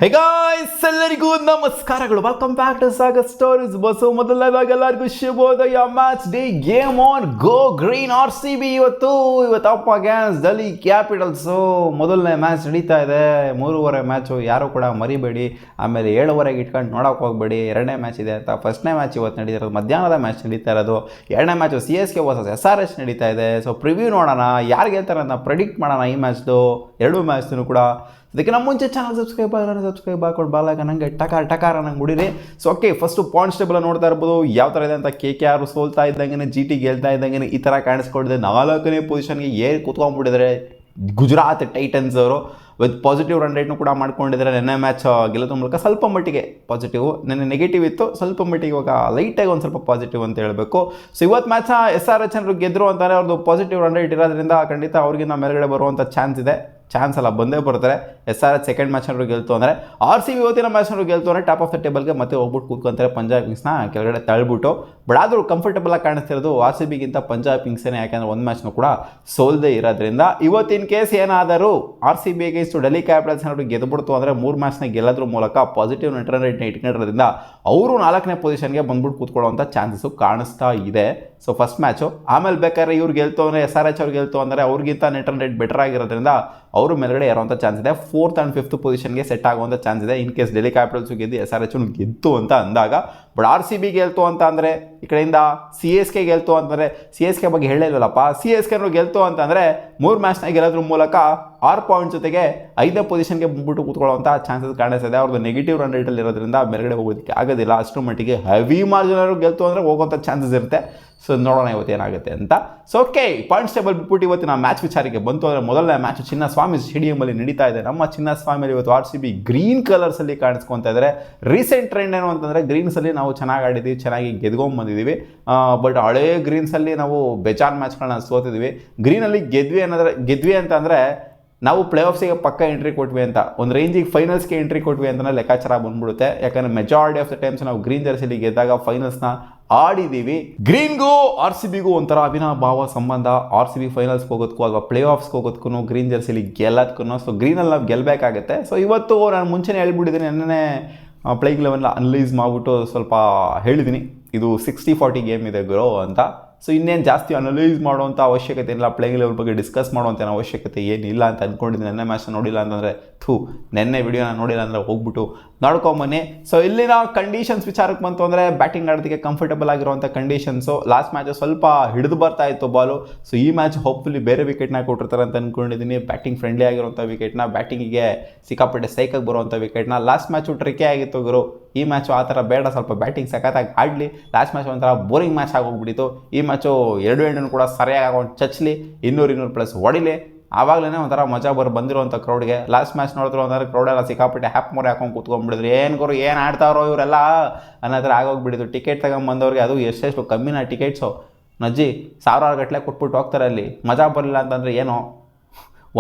ಹೇ guys, ಎಲ್ಲರಿಗೂ ನಮಸ್ಕಾರಗಳು. Welcome back to Sagar stories. ಬಸ್ಸು ಮೊದಲನೇದಾಗಿ ಎಲ್ಲರಿಗೂ ಶುಭೋದಯ. Match day game on go green RCB ಇವತ್ತು ಅಪ್ ಅಗೇನ್ಸ್ಟ್ ಡೆಲ್ಲಿ ಕ್ಯಾಪಿಟಲ್ಸು. ಮೊದಲನೇ ಮ್ಯಾಚ್ ನಡೀತಾ ಇದೆ. 3:30 ಮ್ಯಾಚು, ಯಾರು ಕೂಡ ಮರಿಬೇಡಿ. ಆಮೇಲೆ 7:30 ಇಟ್ಕೊಂಡು ನೋಡೋಕೆ ಹೋಗಬೇಡಿ. ಎರಡನೇ ಮ್ಯಾಚ್ ಇದೆ ಅಂತ. ಫಸ್ಟ್ನೇ ಮ್ಯಾಚ್ ಇವತ್ತು ನಡೀತಿರೋದು, ಮಧ್ಯಾಹ್ನದ ಮ್ಯಾಚ್ ನಡೀತಾ ಇರೋದು. ಎರಡನೇ ಮ್ಯಾಚು CSK ವರ್ಸಸ್ SRH ನಡೀತಾ ಇದೆ. ಸೊ ಪ್ರಿವ್ಯೂ ನೋಡೋಣ, ಯಾರು ಗೆಲ್ತಾರೆ ಅಂತ ಪ್ರೆಡಿಕ್ಟ್ ಮಾಡೋಣ ಈ ಮ್ಯಾಚ್ದು, ಎರಡೂ ಮ್ಯಾಚ್ದು ಕೂಡ. ಅದಕ್ಕೆ ನಮ್ಮ ಮುಂಚೆ ಚಾನಲ್ ಸಬ್ಸ್ಕ್ರೈಬ್ ಹಾಕೊಂಡು ಬಾಲಾಗ ನಂಗೆ ಟಕಾರ ನಂಗೆ ಮುಡಿರಿ. So okay, first points table ನೋಡ್ತಾ ಇರ್ಬೋದು ಯಾವ ಥರ ಇದೆ ಅಂತ. KKR ಸೋಲ್ತಾ ಇದ್ದಂಗೆ, GT ಗೆಲ್ತಾ ಇದ್ದಂಗೆ ಈ ಥರ ಕಾಣಿಸ್ಕೊಂಡಿದೆ. 4ನೇ ಪೊಸಿಷನ್ಗೆ ಏರ್ ಕೂತ್ಕೊಂಡ್ಬಿಟ್ಟಿದ್ದಾರೆ ಗುಜರಾತ್ ಟೈಟನ್ಸ್ ಅವರು. ವಿತ್ ಪಾಸಿಟಿವ್ ರನ್ ರೇಟ್ನು ಕೂಡ ಮಾಡ್ಕೊಂಡಿದ್ದಾರೆ. ನೆನ್ನೆ ಮ್ಯಾಚ್ ಗೆಲ್ಲೋದ್ರ ಮೂಲಕ ಸ್ವಲ್ಪ ಮಟ್ಟಿಗೆ ಪಾಸಿಟಿವ್, ನೆನ್ನೆ ನೆಗೆಟಿವ್ ಇತ್ತು, ಸ್ವಲ್ಪ ಮಟ್ಟಿಗೆ ಇವಾಗ ಲೈಟಾಗಿ ಒಂದು ಸ್ವಲ್ಪ ಪಾಸಿಟಿವ್ ಅಂತ ಹೇಳಬೇಕು. ಸೊ ಇವತ್ತು ಮ್ಯಾಚ್ SRH ಅವರು ಗೆದ್ದರು ಅಂತಾರೆ. ಅವ್ರದ್ದು ಪಾಸಿಟಿವ್ ರನ್ ರೇಟ್ ಇರೋದ್ರಿಂದ ಖಂಡಿತ ಅವ್ರಿಗಿನ್ನ ಮೇಲ್ಗಡೆ ಬರುವಂಥ ಚಾನ್ಸ್ ಎಲ್ಲ ಬಂದೇ ಬರ್ತಾರೆ. SRH ಸೆಕೆಂಡ್ ಮ್ಯಾಚ್ನವರು ಗೆಲ್ತು ಅಂದರೆ, RCB ಇವತ್ತಿನ ಮ್ಯಾಚ್ನವರು ಗೆಲ್ತು ಅಂದರೆ ಟಾಪ್ ಆಫ್ ದ ಟೇಬಲ್ಗೆ ಮತ್ತೆ ಹೋಗ್ಬಿಟ್ಟು ಕೂತ್ಕೊಂತಾರೆ. ಪಂಜಾಬ್ ಕಿಂಗ್ಸ್ನ ಕೆಳಗಡೆ ತಳ್ಬಿಟ್ಟು. ಬಟ್ ಆದರೂ ಕಂಫರ್ಟಬಲ್ ಆಗಿ ಕಾಣಿಸ್ತಿರೋದು RCBಗಿಂತ ಪಂಜಾಬ್ ಕಿಂಗ್ಸೇನೆ. ಯಾಕೆಂದರೆ ಒಂದು ಮ್ಯಾಚ್ನೂ ಕೂಡ ಸೋಲ್ದೇ ಇರೋದ್ರಿಂದ. ಇವತ್ತಿನ ಕೇಸ್ ಏನಾದರೂ RCB ಅಗೇನ್ಸ್ಟ್ ಡೆಲ್ಲಿ ಕ್ಯಾಪಿಟಲ್ಸ್ ಏನಾದ್ರು ಗೆದ್ಬಿಡ್ತು ಅಂದರೆ 3 ಮ್ಯಾಚ್ನ ಗೆಲ್ಲೋದ್ರ ಮೂಲಕ ಪಾಸಿಟಿವ್ ನೆಟ್ ರನ್ ರೇಟ್ನ ಇಟ್ಕೊಂಡಿರೋದ್ರಿಂದ ಅವರು 4ನೇ ಪೊಸಿಷನ್ಗೆ ಬಂದ್ಬಿಟ್ಟು ಕೂತ್ಕೊಳ್ಳುವಂಥ ಚಾನ್ಸಸ್ಸು ಕಾಣಿಸ್ತಾ ಇದೆ. ಸೊ ಫಸ್ಟ್ ಮ್ಯಾಚು, ಆಮೇಲೆ ಬೇಕಾದ್ರೆ ಇವ್ರು ಗೆಲ್ತು ಅಂದರೆ, SRH ಅವ್ರು ಗೆಲ್ತು ಅಂದರೆ ಅವ್ರಿಗಿಂತ ನೆಟ್ ರನ್ ರೇಟ್ ಬೆಟರ್ ಆಗಿರೋದ್ರಿಂದ ಅವರು ಮೇಲ್ಗಡೆ ಇರುವಂಥ ಚಾನ್ಸ್ ಇದೆ. 4th and 5th ಪೊಸಿಷನ್ಗೆ ಸೆಟ್ ಆಗುವಂಥ ಚಾನ್ಸ್ ಇದೆ. ಇನ್ ಕೇಸ್ ಡೆಲ್ಲಿ ಕ್ಯಾಪಿಟಲ್ಸು ಗೆದ್ದು SRH ಗೆದ್ದು ಅಂತ ಅಂದಾಗ. ಬಟ್ RCB ಗೆಲ್ತು ಅಂತ ಅಂದರೆ, ಈ ಕಡೆಯಿಂದ CSK ಗೆಲ್ತು ಅಂತಂದರೆ, CSK ಬಗ್ಗೆ ಹೇಳಿಲ್ವಲ್ಲಪ್ಪ, CSK ಗೆಲ್ತು ಅಂತಂದರೆ 3 ಮ್ಯಾಚ್ನ ಗೆಲ್ಲೋದ್ರ ಮೂಲಕ 6 ಪಾಯಿಂಟ್ ಜೊತೆಗೆ 5ನೇ ಪೊಸಿಷನ್ಗೆ ಬಂದ್ಬಿಟ್ಟು ಕೂತ್ಕೊಳ್ಳುವಂಥ ಚಾನ್ಸಸ್ ಕಾಣಿಸ್ತಿದೆ. ಅವ್ರದ್ದು ನೆಗೆಟಿವ್ ರನ್ ರೇಟಲ್ಲಿ ಇರೋದ್ರಿಂದ ಮೇಲ್ಗಡೆ ಹೋಗೋದಕ್ಕೆ ಆಗೋದಿಲ್ಲ. ಅಷ್ಟರ ಮಟ್ಟಿಗೆ ಹೆವಿ ಮಾರ್ಜಿನರು ಗೆಲ್ತು ಅಂದರೆ ಹೋಗುವಂಥ ಚಾನ್ಸಸ್ ಇರುತ್ತೆ. ಸೊ ನೋಡೋಣ ಇವತ್ತು ಏನಾಗುತ್ತೆ ಅಂತ. ಸೊ ಓಕೆ, ಪಾಯಿಂಟ್ಸ್ ಟೇಬಲ್ ಬಿಟ್ಬಿಟ್ಟು ಇವತ್ತಿನ ಮ್ಯಾಚ್ ವಿಚಾರಕ್ಕೆ ಬಂತು ಅಂದರೆ, ಮೊದಲನೇ ಮ್ಯಾಚ್ ಚಿನ್ನಸ್ವಾಮಿ ಸ್ಟೇಡಿಯಮಲ್ಲಿ ನಡೀತಾ ಇದೆ. ನಮ್ಮ ಚಿನ್ನಸ್ವಾಮಿಯಲ್ಲಿ ಇವತ್ತು RCB ಗ್ರೀನ್ ಕಲರ್ಸಲ್ಲಿ ಕಾಣಿಸ್ಕೊತಾ ಇದ್ದಾರೆ. ರೀಸೆಂಟ್ ಟ್ರೆಂಡ್ ಏನು ಅಂತಂದರೆ, ಗ್ರೀನ್ಸಲ್ಲಿ ನಾವು ಚೆನ್ನಾಗಿ ಆಡಿದ್ದೀವಿ, ಚೆನ್ನಾಗಿ ಗೆದ್ಕೊಂಬಂದಿದ್ದೀವಿ. ಬಟ್ ಹಳೇ ಗ್ರೀನ್ಸಲ್ಲಿ ನಾವು ಬೇಜಾನ್ ಮ್ಯಾಚ್ಗಳನ್ನ ಸೋತಿದ್ವಿ. ಗ್ರೀನಲ್ಲಿ ಗೆದ್ವಿ ಅಂತಂದರೆ ನಾವು ಪ್ಲೇ ಆಫ್ಸಿಗೆ ಪಕ್ಕ ಎಂಟ್ರಿ ಕೊಟ್ವಿ ಅಂತ, ಒಂದು ರೇಂಜಿಗೆ ಫೈನಲ್ಸ್ಗೆ ಎಂಟ್ರಿ ಕೊಟ್ವಿ ಅಂತಲೇ ಲೆಕ್ಕಾಚಾರ ಬಂದ್ಬಿಡುತ್ತೆ. ಯಾಕಂದರೆ ಮೆಜಾರಿಟಿ ಆಫ್ ದ ಟೈಮ್ಸ್ ನಾವು ಗ್ರೀನ್ ಜರ್ಸಿಲಿ ಗೆದ್ದಾಗ ಫೈನಲ್ಸ್ನ ಆಡಿದ್ದೀವಿ. ಗ್ರೀನ್ಗೂ RCBಗೂ ಒಂಥರ ಅವಿನಾಭಾವ ಸಂಬಂಧ. RCB ಫೈನಲ್ಸ್ಗೆ ಹೋಗೋದಕ್ಕೂ ಅಥವಾ ಪ್ಲೇ ಆಫ್ಸ್ಗೆ ಹೋಗೋದಕ್ಕೂ ಗ್ರೀನ್ ಜರ್ಸಿಲಿ ಗೆಲ್ಲೋದಕ್ಕೂ. ಸೊ ಗ್ರೀನಲ್ಲಿ ನಾವು ಗೆಲ್ಲಬೇಕಾಗತ್ತೆ. ಸೊ ಇವತ್ತು ನಾನು ಮುಂಚೆನೇ ಹೇಳ್ಬಿಟ್ಟಿದ್ದೀನಿ, ನೆನ್ನೆ ಪ್ಲೇಯಿಂಗ್ ಲೆವೆನ್ನ ಅನಲೈಸ್ ಮಾಡಿಬಿಟ್ಟು ಸ್ವಲ್ಪ ಹೇಳಿದ್ದೀನಿ, ಇದು 60-40 ಗೇಮ್ ಇದೆ ಗುರು ಅಂತ. ಸೊ ಇನ್ನೇನು ಜಾಸ್ತಿ ಅನಲೈಸ್ ಮಾಡುವಂಥ ಅವಶ್ಯಕತೆ ಇಲ್ಲ, ಪ್ಲೇಯಿಂಗ್ ಲೆವೆಲ್ ಬಗ್ಗೆ ಡಿಸ್ಕಸ್ ಮಾಡುವಂಥ ಅವಶ್ಯಕತೆ ಏನಿಲ್ಲ ಅಂತ ಅಂದ್ಕೊಂಡಿದ್ದೀನಿ. ನೆನ್ನೆ ಮ್ಯಾಚ್ನ ನೋಡಿಲ್ಲ ಅಂತಂದರೆ, ನೆನ್ನೆ ವಿಡಿಯೋನ ನೋಡಿಲ್ಲ ಅಂದರೆ ಹೋಗ್ಬಿಟ್ಟು ನೋಡ್ಕೊಂಬನ್ನಿ. ಸೊ ಇಲ್ಲಿನ ಕಂಡೀಷನ್ಸ್ ವಿಚಾರಕ್ಕೆ ಬಂತು ಅಂದರೆ, ಬ್ಯಾಟಿಂಗ್ ಆಡೋದಕ್ಕೆ ಕಂಫರ್ಟಬಲ್ ಆಗಿರುವಂಥ ಕಂಡೀಷನ್ಸು. ಲಾಸ್ಟ್ ಮ್ಯಾಚು ಸ್ವಲ್ಪ ಹಿಡಿದು ಬರ್ತಾ ಇತ್ತು ಬಾಲು. ಸೊ ಈ ಮ್ಯಾಚ್ ಹೋಪ್ಫುಲಿ ಬೇರೆ ವಿಕೆಟ್ನ ಕೊಟ್ಟಿರ್ತಾರೆ ಅಂತ ಅಂದ್ಕೊಂಡಿದ್ದೀನಿ. ಬ್ಯಾಟಿಂಗ್ ಫ್ರೆಂಡ್ಲಿ ಆಗಿರುವಂಥ ವಿಕೆಟ್ನ, ಬ್ಯಾಟಿಂಗಿಗೆ ಸಿಕ್ಕಾಪಟ್ಟೆ ಸೈಕಾಗಿ ಬರುವಂಥ ವಿಕೆಟ್ನ. ಲಾಸ್ಟ್ ಮ್ಯಾಚು ಟ್ರಿಕೇ ಆಗಿತ್ತು ಗುರು. ಈ ಮ್ಯಾಚು ಆ ಥರ ಬೇಡ, ಸ್ವಲ್ಪ ಬ್ಯಾಟಿಂಗ್ ಸಖತ್ತಾಗಿ ಆಡಲಿ. ಲಾಸ್ಟ್ ಮ್ಯಾಚ್ ಒಂಥರ ಬೋರಿಂಗ್ ಮ್ಯಾಚ್ ಆಗೋಗ್ಬಿಟ್ಟಿತ್ತು. ಈ ಮ್ಯಾಚು 2 ಎಂಡನ್ನು ಕೂಡ ಸರಿಯಾಗಿ ಹಾಕೊಂಡು ಚಚ್ಚಲಿ, 200+ ಹೊಡಿಲಿ. ಆವಾಗಲೇ ಒಂಥರ ಮಜಾ ಬಂದಿರುವಂಥ ಕ್ರೌಡ್ಗೆ. ಲಾಸ್ಟ್ ಮ್ಯಾಚ್ ನೋಡಿದ್ರು ಅಂದರೆ ಕ್ರೌಡೆಲ್ಲ ಸಿಕ್ಕಾಪಟ್ಟೆ ಹ್ಯಾಪ್ ಮೊರೆ ಹಾಕೊಂಡು ಕೂತ್ಕೊಂಡ್ಬಿಡಿದ್ರು. ಏನು ಗುರು ಏನು ಆಡ್ತಾರೋ ಇವರೆಲ್ಲ ಅನ್ನೋ ಥರ ಆಗೋಗ್ಬಿಟ್ಟಿದ್ರು. ಟಿಕೆಟ್ ತಗೊಂಬಂದವ್ರಿಗೆ ಅದು ಎಷ್ಟೆಷ್ಟು ಕಮ್ಮಿನ ಟಿಕೆಟ್ಸು, ನಜ್ಜಿ 1000 ಗಟ್ಟಲೆ ಕೊಟ್ಬಿಟ್ಟು ಹೋಗ್ತಾರೆ. ಅಲ್ಲಿ ಮಜಾ ಬರಲಿಲ್ಲ ಅಂತಂದರೆ ಏನೋ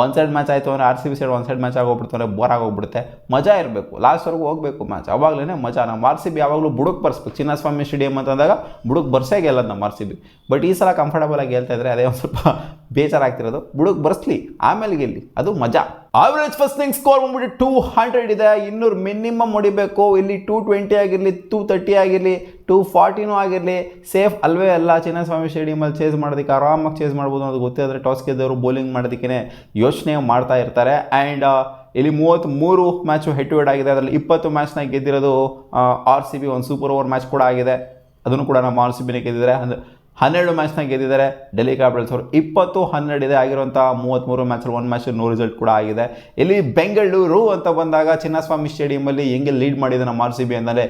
ಒನ್ ಸೈಡ್ ಮ್ಯಾಚ್ ಆಯಿತು ಅಂದರೆ, RCB side one side match ಆಗೋಗ್ಬಿಡ್ತು ಅಂದರೆ ಬೋರ್ ಆಗೋಗ್ಬಿಡುತ್ತೆ. ಮಜಾ ಇರಬೇಕು, ಲಾಸ್ಟ್ವರೆಗೂ ಹೋಗಬೇಕು ಮ್ಯಾಚ್, ಅವಾಗಲೇ ಮಜಾ. ನಮ್ಮ RCB ಯಾವಾಗಲೂ ಬುಡಕ್ಕೆ ಬರ್ಸ್ಬೇಕು. ಚಿನ್ನಸ್ವಾಮಿ ಸ್ಟೇಡಿಯಂ ಅಂತಂದಾಗ ಬುಡಕ್ಕೆ ಬರ್ಸೇ ಗೆಲ್ಲೋದು ನಮ್ಮ RCB. ಬಟ್ ಈ ಸಲ ಕಂಫರ್ಟಬಲಾಗಿ ಗೆಲ್ತಾ ಇದ್ದರೆ ಅದೇ ಒಂದು ಸ್ವಲ್ಪ ಬೇಜಾರಾಗ್ತಿರೋದು. ಬುಡಕ್ಕೆ ಬರ್ಸ್ಲಿ, ಆಮೇಲೆ ಗೆಲ್ಲಿ, ಅದು ಮಜಾ. ಆವ್ರೇಜ್ ಫಸ್ಟಿಂಗ್ ಸ್ಕೋರ್ ಬಂದ್ಬಿಟ್ಟು 200 ಇದೆ. 200 ಮಿನಿಮಮ್ ಹೊಡಿಬೇಕು. ಇಲ್ಲಿ 220 ಆಗಿರಲಿ, 230 ಆಗಿರಲಿ, 240 ಆಗಿರಲಿ ಸೇಫ್ ಅಲ್ವೇ ಅಲ್ಲ. ಚಿನ್ನಸ್ವಾಮಿ ಸ್ಟೇಡಿಯಮಲ್ಲಿ ಚೇಸ್ ಮಾಡೋದಕ್ಕೆ ಆರಾಮಾಗಿ ಚೇಸ್ ಮಾಡ್ಬೋದು ಅನ್ನೋದು ಗೊತ್ತಿದ್ರೆ ಟಾಸ್ ಗೆದ್ದವರು ಬೌಲಿಂಗ್ ಮಾಡೋದಕ್ಕೆ ಯೋಚನೆ ಮಾಡ್ತಾ ಇರ್ತಾರೆ. ಆ್ಯಂಡ್ ಇಲ್ಲಿ 33 ಮ್ಯಾಚು ಹೆಡ್ ಟು ಹೆಡ್ ಆಗಿದೆ. ಅದರಲ್ಲಿ 20 ಮ್ಯಾಚ್ನ ಗೆದ್ದಿರೋದು RCB. ಒಂದು ಸೂಪರ್ ಓವರ್ ಮ್ಯಾಚ್ ಕೂಡ ಆಗಿದೆ, ಅದನ್ನು ಕೂಡ ನಮ್ಮ RCBನೇ ಗೆದ್ದಿದ್ದಾರೆ. 12 ಮ್ಯಾಚ್ನ ಗೆದ್ದಿದ್ದಾರೆ ಡೆಲ್ಲಿ ಕ್ಯಾಪಿಟಲ್ಸ್ ಅವರು. 20-12 ಇದೆ ಆಗಿರುವಂಥ 33 ಮ್ಯಾಚಲ್ಲಿ 1 ಮ್ಯಾಚ್ ನೋ ರಿಸಲ್ಟ್ ಕೂಡ ಆಗಿದೆ. ಇಲ್ಲಿ ಬೆಂಗಳೂರು ಅಂತ ಬಂದಾಗ ಚಿನ್ನಸ್ವಾಮಿ ಸ್ಟೇಡಿಯಮಲ್ಲಿ ಹೆಂಗೆ ಲೀಡ್ ಮಾಡಿದೆ ನಮ್ಮ RCB ಅಂದರೆ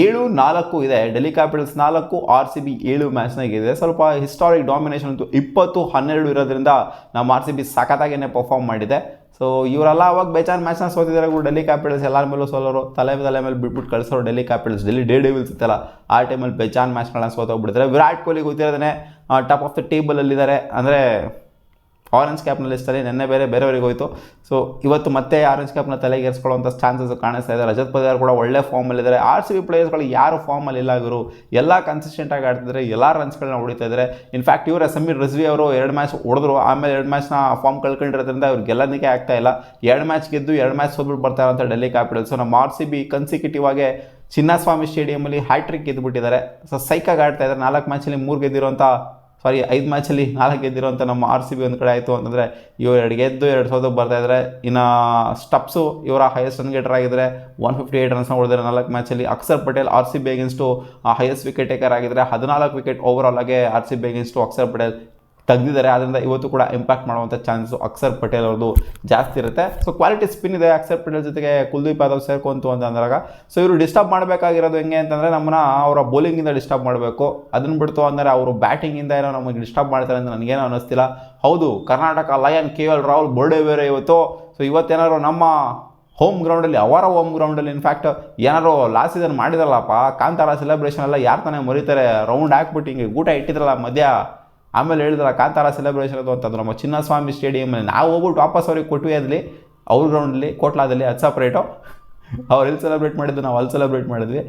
7-4 ಇದೆ. ಡೆಲ್ಲಿ ಕ್ಯಾಪಿಟಲ್ಸ್ 4, RCB 7 ಮ್ಯಾಚ್ನ ಗೆದ್ದಿದೆ. ಸ್ವಲ್ಪ ಹಿಸ್ಟಾರಿಕ್ ಡಾಮಿನೇಷನ್ ಅಂತೂ 20-12 ಇರೋದ್ರಿಂದ ನಮ್ಮ RCB ಸಖತ್ತಾಗೇ ಪರ್ಫಾರ್ಮ್ ಮಾಡಿದೆ. ಸೊ ಇವರೆಲ್ಲ ಅವಾಗ ಬೇಜಾನ್ ಮ್ಯಾಚ್ನ ಸೋತಿದ್ದಾರೆ. ಡೆಲ್ಲಿ ಕ್ಯಾಪಿಟಲ್ಸ್ ಎಲ್ಲರ ಮೇಲೂ ಸೋಲೋರು, ತಲೆ ಮೇಲೆ ಬಿಟ್ಬಿಟ್ಟು ಕಳಿಸೋರು Delhi Capitals. Delhi Daredevils ಇತ್ತಲ್ಲ, ಆ ಟೈಮಲ್ಲಿ ಬೇಜಾನ್ ಮ್ಯಾಚ್ಗಳನ್ನ ಸೋತೋಗ್ಬಿಡ್ತಾರೆ. ವಿರಾಟ್ ಕೊಹ್ಲಿ ಗೊತ್ತಿರೋದೇ ಟಾಪ್ ಆಫ್ ದ ಟೇಬಲಲ್ಲಿದ್ದಾರೆ. ಅಂದರೆ ಆರೆಂಜ್ ಕ್ಯಾಪ್ನ ಲಿಸ್ಟಲ್ಲಿ ನೆನ್ನೆ ಬೇರೆಯವರಿಗೆ ಹೋಯಿತು. ಸೊ ಇವತ್ತು ಮತ್ತೆ ಆರೆಂಜ್ ಕ್ಯಾಪ್ನ ತಲೆಗೇರಿಸ್ಕೊಳ್ಳುವಂಥ ಚಾನ್ಸಸ್ ಕಾಣಿಸ್ತಾ ಇದೆ. ರಜತ್ ಪಟಿದಾರ್ ಕೂಡ ಒಳ್ಳೆ ಫಾರ್ಮಲ್ಲಿದ್ದಾರೆ. RCB ಪ್ಲೇಯರ್ಸ್ಗಳು ಯಾರು ಫಾರ್ಮಲ್ಲಿ ಇಲ್ಲ ಗುರು, ಎಲ್ಲ ಕನ್ಸಿಸ್ಟೆಂಟಾಗಿ ಆಡ್ತಿದ್ದಾರೆ, ಎಲ್ಲ ರನ್ಸ್ಗಳನ್ನ ಹೊಡಿತಾ ಇದ್ದಾರೆ. ಇನ್ಫ್ಯಾಕ್ಟ್ ಇವರ ಸಮೀರ್ ರಿಜ್ವಿ ಅವರು 2 ಮ್ಯಾಚ್ ಹೊಡೆದ್ರು, ಆಮೇಲೆ 2 ಮ್ಯಾಚ್ನ ಫಾರ್ಮ್ ಕಳ್ಕೊಂಡಿರೋದ್ರಿಂದ ಅವ್ರಿಗೆ ಗೆಲ್ಲೋದಕ್ಕೆ ಆಗ್ತಾ ಇಲ್ಲ. 2 ಮ್ಯಾಚ್ ಗೆದ್ದು 2 ಮ್ಯಾಚ್ ಸೋಲ್ಬಿಟ್ಟು ಬರ್ತಾರೆ ಅಂತ ಡೆಲ್ಲಿ ಕ್ಯಾಪಿಟಲ್ಸ್. ನಮ್ಮ RCB ಕನ್ಸಿಕ್ಯೂಟಿವ್ ಆಗಿ ಚಿನ್ನಸ್ವಾಮಿ ಸ್ಟೇಡಿಯಮಲ್ಲಿ ಹ್ಯಾಟ್ರಿಕ್ ಗೆದ್ದುಬಿಟ್ಟಿದ್ದಾರೆ. ಸೊ ಸೈಕಾಗಿ ಆಡ್ತಾ ಇದ್ದಾರೆ. 4 ಮ್ಯಾಚಲ್ಲಿ 3 ಗೆದ್ದಿರೋಂಥ 5 ಮ್ಯಾಚಲ್ಲಿ 4 ಗೆದ್ದಿರೋಂಥ ನಮ್ಮ RCB ಒಂದು ಕಡೆ ಆಯಿತು ಅಂತಂದರೆ, ಇವರು 2 ಗೆದ್ದು 2 ಸೋತಕ್ಕೆ ಬರ್ತಾ ಇದ್ದಾರೆ. ಇನ್ನು ಸ್ಟಪ್ಸು ಇವರ ಹೈಯೆಸ್ಟ್ ರನ್ ಗೇಟರ್ ಆಗಿದ್ದಾರೆ, 158 ರನ್ಸ್ನ ಹೊಡೆದಿದ್ದಾರೆ 4 ಮ್ಯಾಚಲ್ಲಿ. Akshar Patel RCB against highest wicket taker ಆಗಿದ್ದಾರೆ, 14 ವಿಕೆಟ್ ಓವರಾಲ್ ಆಗಿ RCB ಅಗೇನ್ಸ್ಟು ಅಕ್ಷರ್ ಪಟೇಲ್ ತೆಗೆದಿದ್ದಾರೆ. ಆದ್ದರಿಂದ ಇವತ್ತು ಕೂಡ ಇಂಪ್ಯಾಕ್ಟ್ ಮಾಡುವಂಥ ಚಾನ್ಸು ಅಕ್ಷರ್ ಪಟೇಲ್ ಅವ್ರದ್ದು ಜಾಸ್ತಿ ಇರುತ್ತೆ. ಸೊ ಕ್ವಾಲಿಟಿ ಸ್ಪಿನ್ ಇದೆ ಅಕ್ಷರ್ ಪಟೇಲ್ ಜೊತೆಗೆ ಕುಲ್ದೀಪ್ ಯಾದವ್ ಸೇರ್ಕೊಂತು ಅಂತ ಅಂದಾಗ. ಸೊ ಇವರು ಡಿಸ್ಟರ್ಬ್ ಮಾಡಬೇಕಾಗಿರೋದು ಹೆಂಗೆ ಅಂತಂದರೆ, ನಮ್ಮನ್ನ ಅವರ ಬೌಲಿಂಗಿಂದ ಡಿಸ್ಟರ್ಬ್ ಮಾಡಬೇಕು. ಅದನ್ನು ಬಿಡ್ತು ಅಂದರೆ ಅವರು ಬ್ಯಾಟಿಂಗಿಂದ ಏನೋ ನಮಗೆ ಡಿಸ್ಟರ್ಬ್ ಮಾಡ್ತಾರೆ ಅಂತ ನನಗೇನೋ ಅನ್ನಿಸ್ತಿಲ್ಲ. ಹೌದು, Karnataka lion KL Rahul birthday ಬೇರೆ ಇವತ್ತು. ಸೊ ಇವತ್ತೇನಾದ್ರು ನಮ್ಮ ಹೋಮ್ ಗ್ರೌಂಡಲ್ಲಿ, ಅವರ ಹೋಮ್ ಗ್ರೌಂಡಲ್ಲಿ ಇನ್ಫ್ಯಾಕ್ಟ್ ಏನಾರು ಲಾಸ್ಟ್ ಸೀಸನ್ ಮಾಡಿದ್ರಲ್ಲಪ್ಪ ಕಾಂತಾರ ಸೆಲೆಬ್ರೇಷನ್ ಎಲ್ಲ ಯಾರು ತಾನೇ ಮರೀತಾರೆ. ರೌಂಡ್ ಹಾಕ್ಬಿಟ್ಟು ಹಿಂಗೆ ಊಟ ಇಟ್ಟಿದ್ರಲ್ಲ ಮಧ್ಯ, ಆಮೇಲೆ ಹೇಳಿದ್ರೆ ಕಾಂತಾರ ಸೆಲೆಬ್ರೇಷನ್ ಅದು ಅಂತಂದ್ರೆ ನಮ್ಮ ಚಿನ್ನಸ್ವಾಮಿ ಸ್ಟೇಡಿಯಮಲ್ಲಿ ನಾವು ಹೋಗ್ಬಿಟ್ಟು ವಾಪಸ್ ಅವ್ರಿಗೆ ಕೊಟ್ವಿ. ಅದರಲ್ಲಿ ಅವ್ರ ಗ್ರೌಂಡಲ್ಲಿ ಕೋಟ್ಲಾದಲ್ಲಿ ಅದು ಸಪ್ರೇಟು, ಅವ್ರು ಎಲ್ಲಿ ಸೆಲೆಬ್ರೇಟ್ ಮಾಡಿದ್ದು ನಾವು ಅಲ್ಲಿ ಸೆಲೆಬ್ರೇಟ್ ಮಾಡಿದ್ವಿ.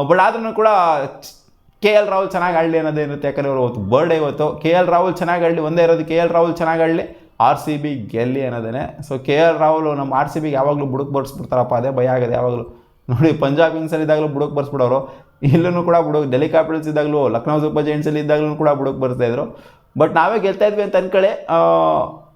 ಬಟ್ ಆದ್ರೂ ಕೂಡ KL ರಾಹುಲ್ ಚೆನ್ನಾಗಿ ಆಡಲಿ ಅನ್ನೋದೇನಿರುತ್ತೆ. ಯಾಕಂದರೆ ಅವರು ಇವತ್ತು ಬರ್ಡೇ ಇವತ್ತು. KL ರಾಹುಲ್ ಚೆನ್ನಾಗಿ ಆಡಲಿ, ಒಂದೇ ಇರೋದು KL ರಾಹುಲ್ ಚೆನ್ನಾಗಿ ಆಡಲಿ, RCB ಗೆಲ್ಲಿ ಅನ್ನೋದೇ. ಸೊ KL ರಾಹುಲ್ ನಮ್ಮ RCBಗೆ ಯಾವಾಗಲೂ ಬುಡಕ್ಕೆ ಬರ್ಸ್ಬಿಡ್ತಾರಪ್ಪ, ಅದೇ ಭಯ ಆಗಿದೆ ಯಾವಾಗಲೂ. ನೋಡಿ, ಪಂಜಾಬ್ ಕಿಂಗ್ಸಲ್ಲಿ ಇದ್ದಾಗಲೂ ಬುಡಕ್ಕೆ ಬರ್ಸ್ಬಿಡೋರು, ಇಲ್ಲೂ ಕೂಡ ಬುಡಕ್ಕೆ, ಡೆಲ್ಲಿ ಕ್ಯಾಪಿಟಲ್ಸ್ ಇದ್ದಾಗಲೂ, ಲಕ್ನೋ ಸೂಪರ್ ಜೈಂಟ್ಸಲ್ಲಿ ಇದ್ದಾಗಲೂ ಕೂಡ ಬುಡಕ್ಕೆ ಬರ್ತಾಯಿದ್ರು. ಬಟ್ ನಾವೇ ಗೆಲ್ತಾ ಇದ್ವಿ ಅಂತ ಅನ್ಕೊಳ್ಳಿ.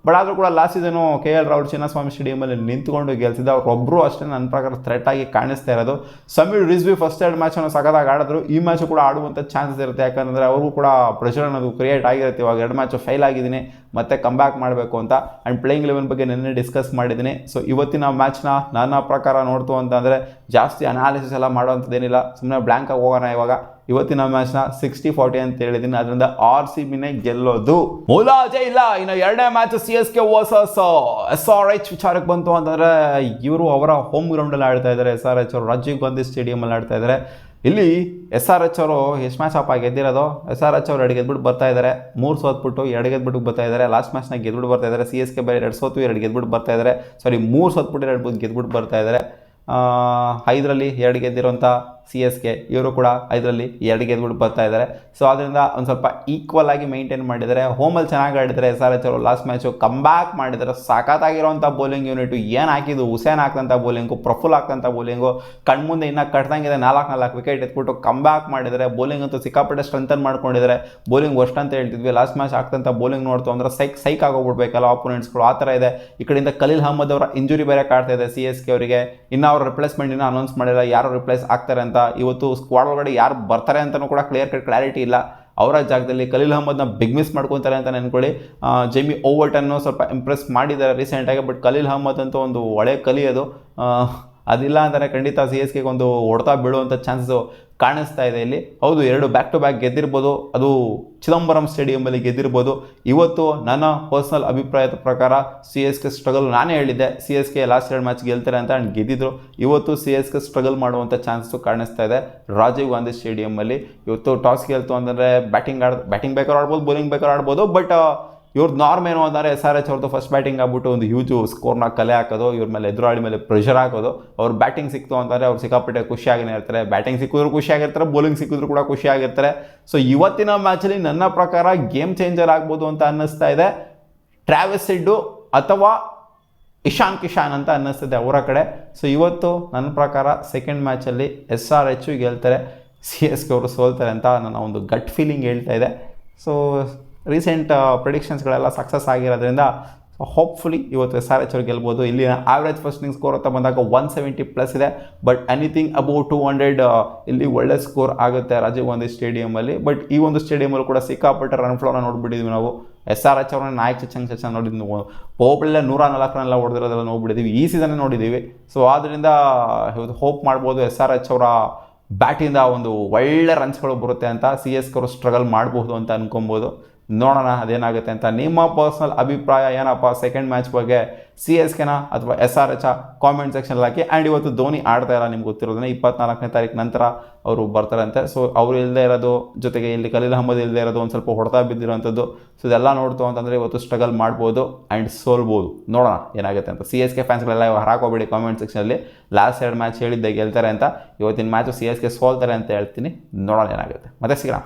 ಬಟ್ ಆದರೂ ಕೂಡ last season KL Rahul Chinnaswamy ಸ್ಟೇಡಿಯಮಲ್ಲಿ ನಿಂತ್ಕೊಂಡು ಗೆಲ್ತಿದ್ದ. ಅವ್ರೊಬ್ಬರು ಅಷ್ಟೇ ನನ್ನ ಪ್ರಕಾರ ಥ್ರೆಟ್ ಆಗಿ ಕಾಣಿಸ್ತಾ ಇರೋದು. ಸಮೀರ್ ರಿಜ್ವಿ ಫಸ್ಟ್ 2 ಮ್ಯಾಚನ್ನು ಸಖತ್ತಾಗಿ ಆಡಿದ್ರು. ಈ ಮ್ಯಾಚು ಕೂಡ ಆಡುವಂಥ ಚಾನ್ಸಸ್ ಇರುತ್ತೆ. ಯಾಕಂದರೆ ಅವ್ರಿಗೂ ಕೂಡ ಪ್ರೆಷರ್ ಅನ್ನೋದು ಕ್ರಿಯೇಟ್ ಆಗಿರುತ್ತೆ. ಇವಾಗ 2 ಮ್ಯಾಚು ಫೇಲ್ ಆಗಿದ್ದೀನಿ, ಮತ್ತೆ ಕಮ್ಬ್ಯಾಕ್ ಮಾಡಬೇಕು ಅಂತ. ಆ್ಯಂಡ್ ಪ್ಲೇಯಿಂಗ್ 11 ಬಗ್ಗೆ ನಿನ್ನೆ ಡಿಸ್ಕಸ್ ಮಾಡಿದ್ದೀನಿ. ಸೊ ಇವತ್ತಿನ ಮ್ಯಾಚ್ನ ನನ್ನ ಪ್ರಕಾರ ನೋಡ್ತು ಅಂತಂದರೆ ಜಾಸ್ತಿ ಅನಾಲಿಸಿಸ್ ಎಲ್ಲ ಮಾಡೋವಂಥದ್ದೇನಿಲ್ಲ, ಸುಮ್ಮನೆ ಬ್ಲ್ಯಾಂಕಾಗಿ ಹೋಗೋಣ. ಇವಾಗ ಇವತ್ತಿನ ಮ್ಯಾಚ್ನ 60-40 ಅಂತ ಹೇಳಿದ್ದೀನಿ. ಅದರಿಂದ RCBನೇ ಗೆಲ್ಲೋದು, ಮುಲಾಜೆ ಇಲ್ಲ. ಇನ್ನು 2ನೇ ಮ್ಯಾಚ್ CSK ವರ್ಸಸ್ SRH ವಿಚಾರಕ್ಕೆ ಬಂತು ಅಂತಂದರೆ, ಇವರು ಅವರ ಹೋಮ್ ಗ್ರೌಂಡಲ್ಲಿ ಆಡ್ತಾ ಇದ್ದಾರೆ. SRH ಅವರು ರಾಜೀವ್ ಗಾಂಧಿ ಸ್ಟೇಡಿಯಮಲ್ಲಿ ಆಡ್ತಾ ಇದ್ದಾರೆ. ಇಲ್ಲಿ SRH ಅವರು ಎಷ್ಟು ಮ್ಯಾಚ್ ಅಪ್ಪ ಗೆದ್ದಿರೋದು? SRH ಅವರು 2 ಗೆದ್ಬಿಟ್ಟು ಬರ್ತಾ ಇದ್ದಾರೆ, 3 ಸೋತ್ಬಿಟ್ಟು 2 ಗೆದ್ಬಿಟ್ಟು ಬರ್ತಾ ಇದ್ದಾರೆ. ಲಾಸ್ಟ್ ಮ್ಯಾಚ್ನಾಗ ಗೆದ್ಬಿಟ್ಟು ಬರ್ತಾ ಇದ್ದಾರೆ. CSK ಬೇರೆ 2 ಸೋತು 2 ಗೆದ್ಬಿಟ್ಟು ಬರ್ತಾ ಇದ್ದಾರೆ. 3 ಸೋತ್ಬಿಟ್ಟು 2 ಗೆದ್ಬಿಟ್ಟು ಬರ್ತಾ ಇದ್ದಾರೆ. 5ರಲ್ಲಿ 2 ಗೆದ್ದಿರೋಂಥ CSK, ಇವರು ಕೂಡ 5ರಲ್ಲಿ 2 ಗೆದ್ಬಿಟ್ಟು ಬರ್ತಾ ಇದ್ದಾರೆ. ಸೊ ಅದರಿಂದ ಒಂದು ಸ್ವಲ್ಪ ಈಕ್ವಲ್ ಆಗಿ ಮೇಂಟೈನ್ ಮಾಡಿದ್ದಾರೆ. ಹೋಮಲ್ಲಿ ಚೆನ್ನಾಗಿ ಆಡಿದ್ದಾರೆ SRH ಅವರು. ಲಾಸ್ಟ್ ಮ್ಯಾಚು ಕಮ್ಬ್ಯಾಕ್ ಮಾಡಿದ್ದಾರೆ. ಸಖತ್ತಾಗಿರೋಂಥ ಬೌಲಿಂಗ್ ಯೂನಿಟು, ಏನು ಹಾಕಿದ್ದು, ಹುಸೇನ್ ಹಾಕ್ತಂಥ ಬೌಲಿಂಗು, ಪ್ರಫುಲ್ ಹಾಕ್ತಂಥ ಬೌಲಿಂಗು, ಕಣ್ಮುಂದೆ ಇನ್ನೂ ಕಟ್ದಂಗಿದೆ. 4 ವಿಕೆಟ್ ಎತ್ಬಿಟ್ಟು ಕಮ್ಬ್ಯಾಕ್ ಮಾಡಿದ್ದಾರೆ. ಬೌಲಿಂಗ್ ಅಂತೂ ಸಿಕ್ಕಾಪಟ್ಟೆ ಸ್ಟ್ರೆಂಥನ್ ಮಾಡ್ಕೊಂಡಿದ್ದಾರೆ. ಬೌಲಿಂಗ್ ವರ್ಸ್ಟ್ ಅಂತ ಹೇಳ್ತಿದ್ವಿ, ಲಾಸ್ಟ್ ಮ್ಯಾಚ್ ಆಗ್ತಂಥ ಬೌಲಿಂಗ್ ನೋಡ್ತು ಅಂದರೆ ಸೈಕ್ ಆಗೋಗ್ಬಿಡ್ಬೇಕಲ್ಲ ಆಪೋನೆಂಟ್ಸ್ಗಳು, ಆ ಥರ ಇದೆ. ಈ ಕಡೆಯಿಂದ ಖಲೀಲ್ ಅಹ್ಮದ್ ಅವರ ಇಂಜುರಿ ಬೇರೆ ಕಾಡ್ತಾ ಇದೆ CSK ಅವರಿಗೆ. ಇನ್ನು ಅವ್ರ ರಿಪ್ಲೇಸ್ಮೆಂಟ್ ಇನ್ನೂ ಅನೌನ್ಸ್ ಮಾಡಿಲ್ಲ, ಯಾರು ರಿಪ್ಲೇಸ್ ಆಗ್ತಾರೆ ಅಂತ. ಇವತ್ತು ಸ್ಕ್ವಾಡ್ ಒಳಗಡೆ ಯಾರು ಬರ್ತಾರೆ ಅಂತಲೂ ಕೂಡ ಕ್ಲಾರಿಟಿ ಇಲ್ಲ. ಅವರ ಜಾಗದಲ್ಲಿ ಖಲೀಲ್ ಅಹ್ಮದ್ನ ಬಿಗ್ ಮಿಸ್ ಮಾಡ್ಕೊತಾರೆ ಅಂತ ನೆನ್ಕೊಳ್ಳಿ. ಜೇಮಿ ಓವರ್ಟನ್ನು ಸ್ವಲ್ಪ ಇಂಪ್ರೆಸ್ ಮಾಡಿದ್ದಾರೆ ರೀಸೆಂಟಾಗಿ. ಬಟ್ ಖಲೀಲ್ ಅಹ್ಮದ್ ಅಂತೂ ಒಂದು ಒಳ್ಳೆ ಕಲಿಯೋದು, ಅದಿಲ್ಲ ಅಂದರೆ ಖಂಡಿತ CSKಗೆ ಒಂದು ಹೊಡೆತ ಬೀಳುವಂಥ ಚಾನ್ಸಸ್ಸು ಕಾಣಿಸ್ತಾ ಇದೆ ಇಲ್ಲಿ. ಹೌದು, 2 ಬ್ಯಾಕ್ ಟು ಬ್ಯಾಕ್ ಗೆದ್ದಿರ್ಬೋದು, ಅದು ಚಿದಂಬರಂ ಸ್ಟೇಡಿಯಮಲ್ಲಿ ಗೆದ್ದಿರ್ಬೋದು. ಇವತ್ತು ನನ್ನ ಪರ್ಸ್ನಲ್ ಅಭಿಪ್ರಾಯದ ಪ್ರಕಾರ CSK ಸ್ಟ್ರಗಲ್, ನಾನೇ ಹೇಳಿದ್ದೆ CSK ಲಾಸ್ಟ್ 2 ಮ್ಯಾಚ್ ಗೆಲ್ತಾರೆ ಅಂತ, ಆ್ಯಂಡ್ ಗೆದ್ದಿದ್ರು. ಇವತ್ತು CSK ಸ್ಟ್ರಗಲ್ ಮಾಡುವಂಥ ಚಾನ್ಸಸ್ಸು ಕಾಣಿಸ್ತಾ ಇದೆ ರಾಜೀವ್ ಗಾಂಧಿ ಸ್ಟೇಡಿಯಮಲ್ಲಿ. ಇವತ್ತು ಟಾಸ್ ಗೆಲ್ತು ಅಂತಂದರೆ ಬ್ಯಾಟಿಂಗ್ ಬೇಕಾದ್ರೂ ಆಡ್ಬೋದು, ಬೌಲಿಂಗ್ ಬೇಕಾದ್ರೂ ಆಡ್ಬೋದು. ಬಟ್ ಇವ್ರದ್ದು ನಾರ್ಮ್ ಏನು ಅಂದರೆ SRH ಅವ್ರದ್ದು ಫಸ್ಟ್ ಬ್ಯಾಟಿಂಗ್ ಆಗ್ಬಿಟ್ಟು ಒಂದು ಹ್ಯೂಜ್ ಸ್ಕೋರ್ನ ಕಲೆ ಹಾಕೋದು, ಇವ್ರ ಮೇಲೆ ಎದುರಾಳಿ ಮೇಲೆ ಪ್ರೆಷರ್ ಹಾಕೋದು. ಅವ್ರು ಬ್ಯಾಟಿಂಗ್ ಸಿಕ್ತು ಅಂತಂದರೆ ಅವ್ರು ಸಿಕ್ಕಾಪಟ್ಟೆ ಖುಷಿಯಾಗಿನೇ ಇರ್ತಾರೆ. ಬ್ಯಾಟಿಂಗ್ ಸಿಕ್ಕಿದ್ರು ಖುಷಿಯಾಗಿರ್ತಾರೆ, ಬೌಲಿಂಗ್ ಸಿಕ್ಕಿದ್ರು ಕೂಡ ಖುಷಿಯಾಗಿರ್ತಾರೆ. ಸೊ ಇವತ್ತಿನ ಮ್ಯಾಚಲ್ಲಿ ನನ್ನ ಪ್ರಕಾರ ಗೇಮ್ ಚೇಂಜರ್ ಆಗ್ಬೋದು ಅಂತ ಅನ್ನಿಸ್ತಾ ಇದೆ. ಟ್ರಾವಿಸ್ ಹೆಡ್ ಅಥವಾ ಇಶಾನ್ ಕಿಶಾನ್ ಅಂತ ಅನ್ನಿಸ್ತಿದೆ ಅವರ ಕಡೆ. ಸೊ ಇವತ್ತು ನನ್ನ ಪ್ರಕಾರ ಸೆಕೆಂಡ್ ಮ್ಯಾಚಲ್ಲಿ SRH ಗೆಲ್ತಾರೆ, CSK ಅವರು ಸೋಲ್ತಾರೆ ಅಂತ ನನ್ನ ಒಂದು ಗಟ್ ಫೀಲಿಂಗ್ ಹೇಳ್ತಾ ಇದೆ. ಸೊ ರೀಸೆಂಟ್ ಪ್ರಿಡಿಕ್ಷನ್ಸ್ಗಳೆಲ್ಲ ಸಕ್ಸಸ್ ಆಗಿರೋದ್ರಿಂದ ಹೋಪ್ಫುಲಿ ಇವತ್ತು SRH ಅವ್ರು ಗೆಲ್ಬೋದು. ಇಲ್ಲಿನ ಆವ್ರೇಜ್ ಫಸ್ಟ್ ಇನ್ನಿಂಗ್ ಸ್ಕೋರ್ ಅಂತ ಬಂದಾಗ 170+ ಇದೆ. ಬಟ್ ಎನಿಥಿಂಗ್ ಅಬೌವ್ 200 ಇಲ್ಲಿ ಒಳ್ಳೆ ಸ್ಕೋರ್ ಆಗುತ್ತೆ ರಾಜೀವ್ ಗಾಂಧಿ ಸ್ಟೇಡಿಯಮಲ್ಲಿ. ಬಟ್ ಈ ಒಂದು ಸ್ಟೇಡಿಯಮಲ್ಲಿ ಕೂಡ ಸಿಕ್ಕಾಪಟ್ಟೆ ರನ್ ಫ್ಲೋನ ನೋಡ್ಬಿಟ್ಟಿದ್ವಿ ನಾವು. SRH ಅವ್ರನ್ನ ನಾಯಕ್ ಚಂಗ್ ನೋಡಿದ್ವಿ ನಾವು. ಪೋಪ್ಲೆಲ್ಲ 104 ರನ್ ಎಲ್ಲ ಹೊಡೆದಿರೋದೆಲ್ಲ ನೋಡ್ಬಿಟ್ಟಿದ್ದೀವಿ, ಈ ಸೀಸನ್ನೇ ನೋಡಿದ್ದೀವಿ. ಸೊ ಆದ್ದರಿಂದ ಇವತ್ತು ಹೋಪ್ ಮಾಡ್ಬೋದು SRH ಅವರ ಬ್ಯಾಟಿಂದ ಒಂದು ಒಳ್ಳೆ ರನ್ಸ್ಗಳು ಬರುತ್ತೆ ಅಂತ. CSK ಅವರು ಸ್ಟ್ರಗಲ್ ಮಾಡಬಹುದು ಅಂತ ಅನ್ಕೊಬೋದು. ನೋಡೋಣ ಅದೇನಾಗುತ್ತೆ ಅಂತ. ನಿಮ್ಮ ಪರ್ಸ್ನಲ್ ಅಭಿಪ್ರಾಯ ಏನಪ್ಪ ಸೆಕೆಂಡ್ ಮ್ಯಾಚ್ ಬಗ್ಗೆ? ಸಿ ಎಸ್ ಕೆನ ಅಥವಾ ಎಸ್ ಆರ್ ಎಚ್ ಕಾಮೆಂಟ್ ಸೆಕ್ಷನಲ್ಲಿ ಹಾಕಿ. ಆ್ಯಂಡ್ ಇವತ್ತು ಧೋನಿ ಆಡ್ತಾ ಇಲ್ಲ, ನಿಮ್ಗೆ ಗೊತ್ತಿರೋದನ್ನ 24ನೇ ತಾರೀಕು ನಂತರ ಅವರು ಬರ್ತಾರಂತೆ. ಸೊ ಅವರು ಇಲ್ಲದೆ ಇರೋದು, ಜೊತೆಗೆ ಇಲ್ಲಿ ಖಲೀಲ್ ಅಹ್ಮದ್ ಇಲ್ಲದೆ ಇರೋದು, ಒಂದು ಸ್ವಲ್ಪ ಹೊಡೆತ ಬಿದ್ದಿರೋಂಥದ್ದು. ಸೊ ಇದೆಲ್ಲ ನೋಡ್ತು ಅಂತಂದರೆ ಇವತ್ತು ಸ್ಟ್ರಗಲ್ ಮಾಡ್ಬೋದು ಆ್ಯಂಡ್ ಸೋಲ್ಬೋದು. ನೋಡೋಣ ಏನಾಗುತ್ತೆ ಅಂತ. ಸಿ ಎಸ್ ಕೆ ಫ್ಯಾನ್ಸ್ಗಳೆಲ್ಲ ಹಾಕೋಬೇಡಿ ಕಾಮೆಂಟ್ ಸೆಕ್ಷನಲ್ಲಿ. ಲಾಸ್ಟ್ 2 ಮ್ಯಾಚ್ ಹೇಳಿದ್ದೆ ಗೆಲ್ತಾರೆ ಅಂತ. ಇವತ್ತಿನ ಮ್ಯಾಚು ಸಿ ಎಸ್ ಕೆ ಸೋಲ್ತಾರೆ ಅಂತ ಹೇಳ್ತೀನಿ. ನೋಡೋಣ ಏನಾಗುತ್ತೆ. ಮತ್ತೆ ಸಿಗೋಣ.